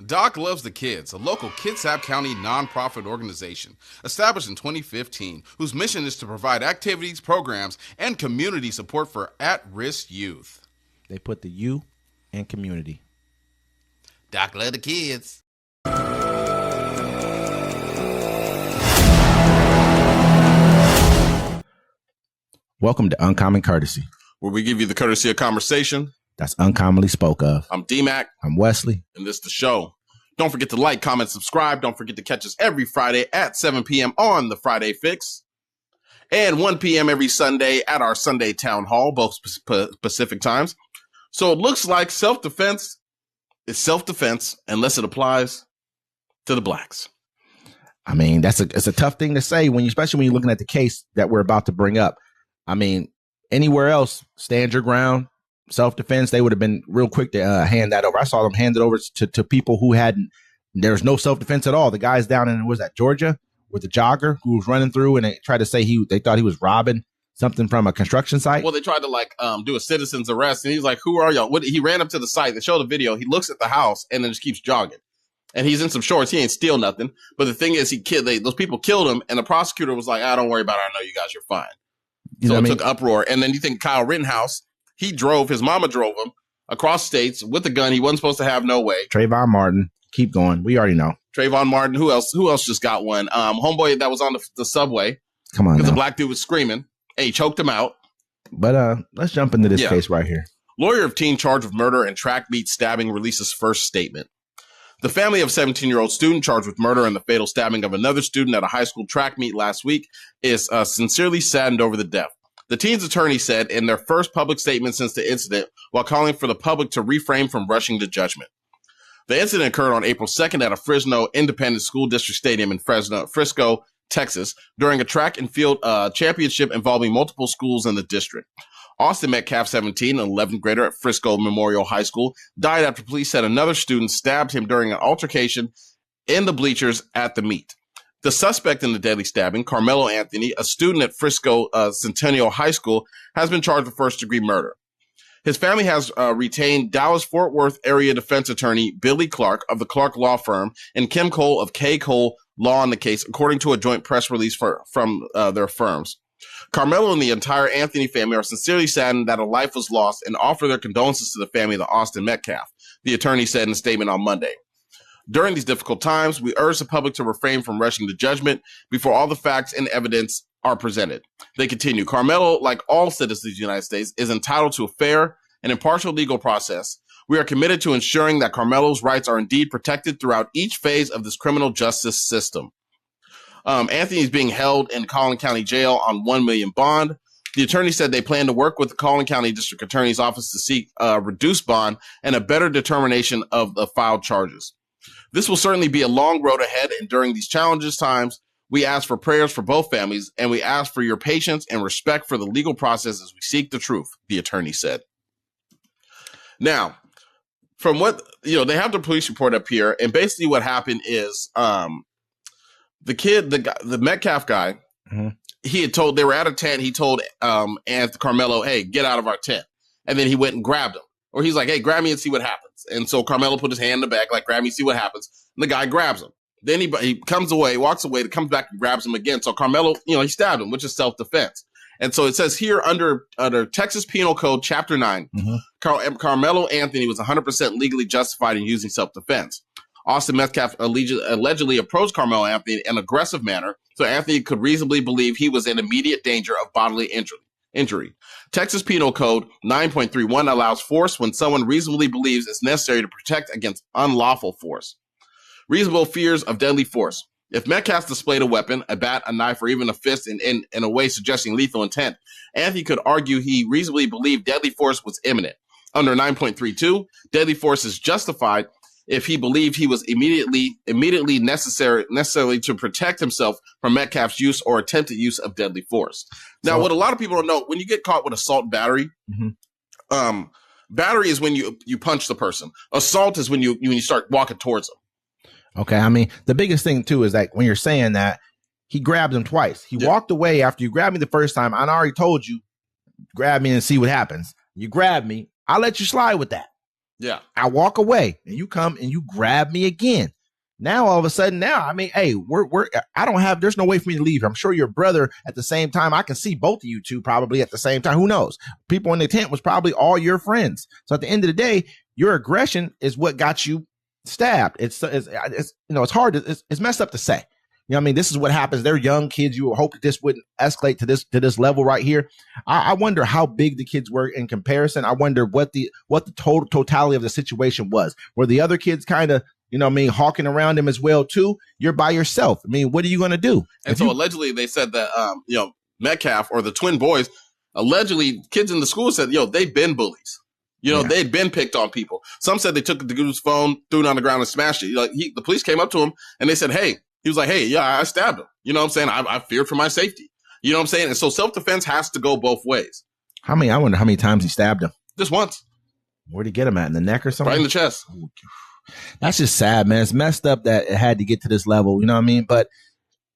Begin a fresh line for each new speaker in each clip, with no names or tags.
Doc Loves the Kids, a local Kitsap County nonprofit organization established in 2015, whose mission is to provide activities, programs, and community support for at-risk youth.
They put the you in community.
Doc Loves the Kids.
Welcome to Uncommon Courtesy,
where we give you the courtesy of conversation
that's uncommonly spoke of.
I'm D-Mac.
I'm Wesley.
And this is the show. Don't forget to like, comment, subscribe. Don't forget to catch us every Friday at 7 p.m. on the Friday Fix. And 1 p.m. every Sunday at our Sunday Town Hall, both Pacific times. So it looks like self-defense is self-defense unless it applies to the blacks.
I mean, it's a tough thing to say, especially when you're looking at the case that we're about to bring up. I mean, anywhere else, stand your ground. Self-defense, they would have been real quick to hand that over. I saw them hand it over to people who there's no self-defense at all. The guys down in, was that Georgia, with the jogger who was running through, and they tried to say they thought he was robbing something from a construction site.
Well, they tried to do a citizen's arrest, and he's like, "Who are y'all?" He ran up to the site. They showed the video. He looks at the house and then just keeps jogging. And he's in some shorts. He ain't steal nothing. But the thing is, those people killed him, and the prosecutor was like, "Don't worry about it. I know you guys. You're fine." So it took uproar. And then you think Kyle Rittenhouse, his mama drove him across states with a gun he wasn't supposed to have, no way.
Trayvon Martin, keep going. We already know.
Trayvon Martin, who else just got one? Homeboy that was on the subway.
Come on,
because the black dude was screaming. And he choked him out.
But let's jump into this case right here.
Lawyer of teen charged with murder and track meet stabbing releases first statement. The family of 17-year-old student charged with murder and the fatal stabbing of another student at a high school track meet last week is sincerely saddened over the death. The teen's attorney said in their first public statement since the incident, while calling for the public to refrain from rushing to judgment. The incident occurred on April 2nd at a Frisco Independent School District stadium in Frisco, Texas, during a track and field championship involving multiple schools in the district. Austin Metcalf, 17, an 11th grader at Frisco Memorial High School, died after police said another student stabbed him during an altercation in the bleachers at the meet. The suspect in the deadly stabbing, Karmelo Anthony, a student at Frisco Centennial High School, has been charged with first-degree murder. His family has retained Dallas-Fort Worth area defense attorney Billy Clark of the Clark Law Firm and Kim Cole of K. Cole Law in the case, according to a joint press release from their firms. Karmelo and the entire Anthony family are sincerely saddened that a life was lost and offer their condolences to the family of the Austin Metcalf, the attorney said in a statement on Monday. During these difficult times, we urge the public to refrain from rushing to judgment before all the facts and evidence are presented. They continue, Karmelo, like all citizens of the United States, is entitled to a fair and impartial legal process. We are committed to ensuring that Karmelo's rights are indeed protected throughout each phase of this criminal justice system. Anthony is being held in Collin County Jail on $1 million bond. The attorney said they plan to work with the Collin County District Attorney's Office to seek a reduced bond and a better determination of the filed charges. This will certainly be a long road ahead, and during these challenges times, we ask for prayers for both families, and we ask for your patience and respect for the legal process as we seek the truth, the attorney said. Now, from what, they have the police report up here, and basically what happened is the Metcalf guy, mm-hmm. They were at a tent, he told Karmelo, "Hey, get out of our tent." And then he went and grabbed him. Or he's like, "Hey, grab me and see what happens." And so Karmelo put his hand in the back, like, "Grab me, see what happens." And the guy grabs him. Then he comes away, walks away, comes back and grabs him again. So Karmelo, he stabbed him, which is self-defense. And so it says here under Texas Penal Code, Chapter 9, mm-hmm. Karmelo Anthony was 100% legally justified in using self-defense. Austin Metcalf allegedly approached Karmelo Anthony in an aggressive manner, so Anthony could reasonably believe he was in immediate danger of bodily injury. Texas Penal Code 9.31 allows force when someone reasonably believes it's necessary to protect against unlawful force. Reasonable fears of deadly force. If Metcalf displayed a weapon, a bat, a knife, or even a fist in a way suggesting lethal intent, Anthony could argue he reasonably believed deadly force was imminent. Under 9.32, deadly force is justified if he believed he was immediately necessarily to protect himself from Metcalf's use or attempted use of deadly force. Now, what a lot of people don't know, when you get caught with assault and battery, mm-hmm. Battery is when you punch the person. Assault is when you start walking towards them.
Okay, I mean, the biggest thing, too, is that when you're saying that, he grabbed him twice. He walked away after you grabbed me the first time. I already told you, grab me and see what happens. You grab me, I'll let you slide with that.
Yeah.
I walk away and you come and you grab me again. Now, all of a sudden, I mean, hey, there's no way for me to leave. I'm sure your brother at the same time, I can see both of you two probably at the same time. Who knows? People in the tent was probably all your friends. So at the end of the day, your aggression is what got you stabbed. It's hard. It's messed up to say. You know what I mean? This is what happens. They're young kids. You would hope that this wouldn't escalate to this level right here. I wonder how big the kids were in comparison. I wonder what the totality of the situation was. Were the other kids kind of, you know what I mean, hawking around him as well too? You're by yourself. I mean, what are you going to do?
And so allegedly they said that, Metcalf or the twin boys, allegedly kids in the school said, they've been bullies. They'd been picked on people. Some said they took the dude's phone, threw it on the ground and smashed it. The police came up to him and they said, hey, he was like, hey, yeah, I stabbed him. You know what I'm saying? I feared for my safety. You know what I'm saying? And so self-defense has to go both ways.
I wonder how many times he stabbed him.
Just once.
Where'd he get him at? In the neck or something?
Right in the chest.
That's just sad, man. It's messed up that it had to get to this level. You know what I mean? But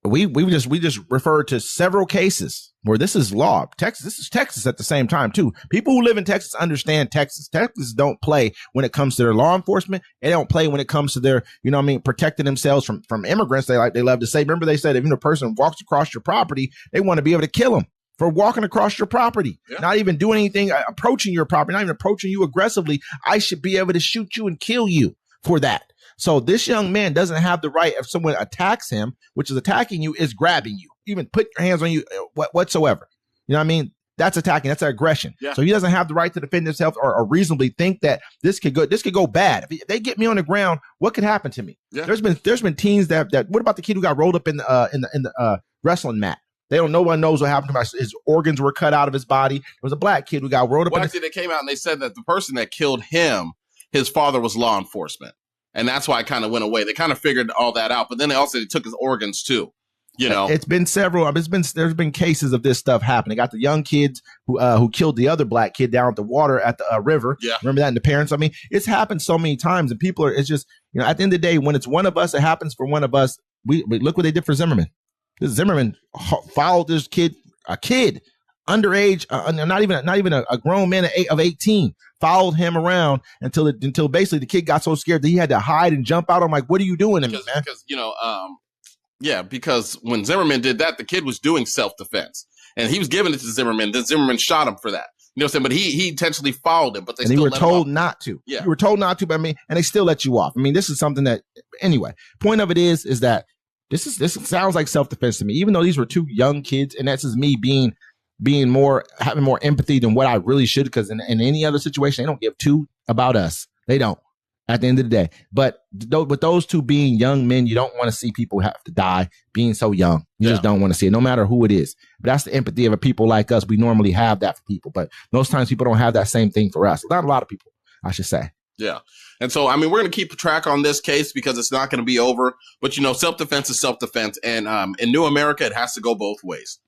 we just referred to several cases where this is law. This is Texas at the same time too. People who live in Texas understand Texas. Texas don't play when it comes to their law enforcement. They don't play when it comes to their, protecting themselves from immigrants. They love to say. Remember, they said if a person walks across your property, they want to be able to kill them for walking across your property, not even doing anything, approaching your property, not even approaching you aggressively. I should be able to shoot you and kill you for that. So this young man doesn't have the right, if someone attacks him, which is attacking you, is grabbing you, even put your hands on you whatsoever. You know what I mean? That's attacking. That's aggression. Yeah. So he doesn't have the right to defend himself or reasonably think that this could go bad. If they get me on the ground, what could happen to me? Yeah. There's been teens that what about the kid who got rolled up in the wrestling mat? No one knows what happened to him. His organs were cut out of his body. There was a black kid who got rolled up.
Well, actually, they came out and they said that the person that killed him, his father was law enforcement. And that's why it kind of went away. They kind of figured all that out. But then they took his organs too. It's been several.
There's been cases of this stuff happening. Got the young kids who killed the other black kid down at the water at the river. Yeah. Remember that? And the parents. I mean, it's happened so many times, and people are. It's just at the end of the day, when it's one of us, it happens for one of us. We look what they did for Zimmerman. This Zimmerman followed this kid, a kid underage, not even a grown man of 18. Followed him around until basically the kid got so scared that he had to hide and jump out. I'm like, what are you doing to me, man?
Because when Zimmerman did that, the kid was doing self-defense. And he was giving it to Zimmerman. Then Zimmerman shot him for that. You know what I'm saying? But he intentionally followed him. But they
were told not to. Yeah. You were told not to, but and they still let you off. I mean, this is something that, anyway, point of it is that this sounds like self-defense to me, even though these were two young kids. And that's just me having more empathy than what I really should, because in any other situation, they don't give two about us. They don't, at the end of the day. But with those two being young men, you don't want to see people have to die being so young. You just don't want to see it, no matter who it is. But that's the empathy of people like us. We normally have that for people, but most times people don't have that same thing for us. Not a lot of people, I should say.
Yeah. And so, I mean, we're going to keep track on this case because it's not going to be over. But, self-defense is self-defense. And in New America, it has to go both ways.